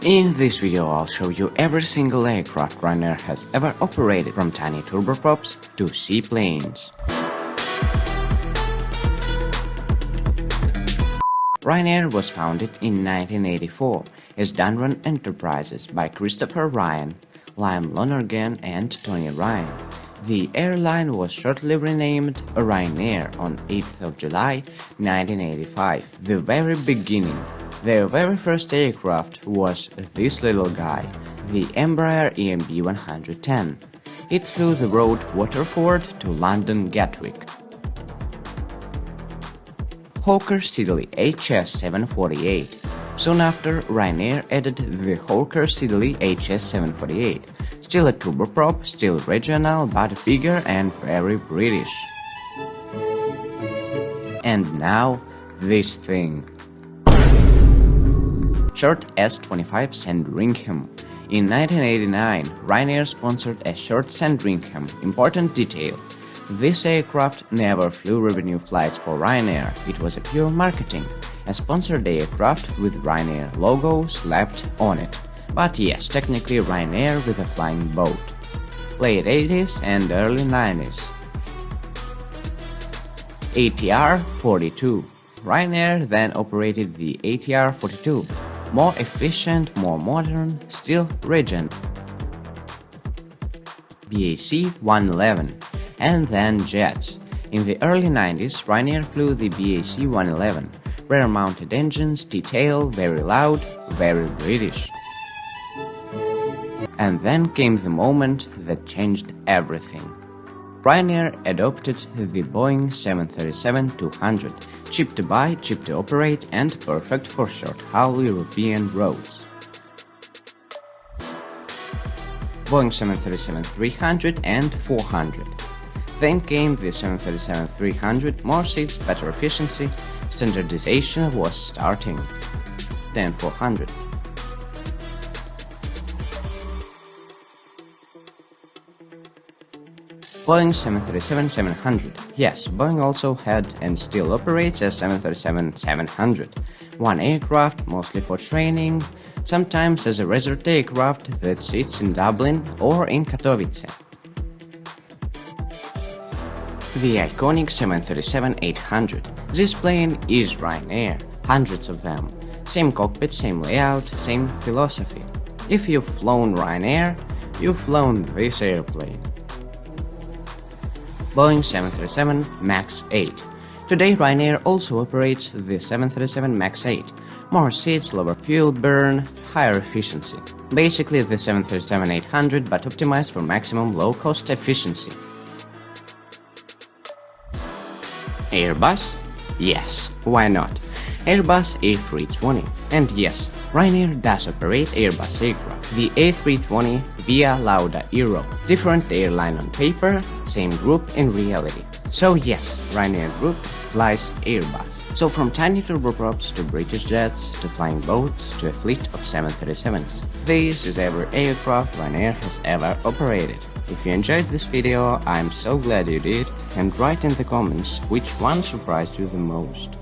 In this video, I'll show you every single aircraft Ryanair has ever operated, from tiny turboprops to seaplanes. Ryanair was founded in 1984 as Dunrun Enterprises by Christopher Ryan, Liam Lonergan and Tony Ryan. The airline was shortly renamed Ryanair on 8th of July 1985, the very beginning. Their very first aircraft was this little guy, the Embraer EMB 110. It flew the road Waterford to London Gatwick. Hawker Siddeley HS748. Soon after, Ryanair added the Hawker Siddeley HS748. Still a turboprop, still regional, but bigger and very British. And now, this thing. Short S25 Sandringham. In 1989, Ryanair sponsored a short Sandringham. Important detail: this aircraft never flew revenue flights for Ryanair. It was a pure marketing, a sponsored aircraft with Ryanair logo slapped on it. But yes, technically Ryanair with a flying boat. Late 80s and early 90s. ATR 42. Ryanair then operated the ATR 42. More efficient, more modern, still regent. BAC 111. And then jets. In the early 90s, Ryanair flew the BAC 111. Rear-mounted engines, detail, very loud, very British. And then came the moment that changed everything. Ryanair adopted the Boeing 737-200, cheap to buy, cheap to operate, and perfect for short-haul European roads. Boeing 737-300 and 400. Then came the 737-300, more seats, better efficiency, standardization was starting. Then 400. Boeing 737-700. Yes, Boeing also had and still operates a 737-700. One aircraft, mostly for training, sometimes as a resort aircraft that sits in Dublin or in Katowice. The iconic 737-800. This plane is Ryanair, hundreds of them. Same cockpit, same layout, same philosophy. If you've flown Ryanair, you've flown this airplane. Boeing 737 MAX 8. Today Ryanair also operates the 737 MAX 8. More seats, lower fuel burn, higher efficiency. Basically the 737-800 but optimized for maximum low-cost efficiency. Airbus? Yes, why not? Airbus A320. And yes, Ryanair does operate Airbus aircraft. The A320 via Lauda Aero. Different airline on paper, same group in reality. So yes, Ryanair Group flies Airbus. So from tiny turboprops to British jets to flying boats to a fleet of 737s. This is every aircraft Ryanair has ever operated. If you enjoyed this video, I'm so glad you did, and write in the comments which one surprised you the most.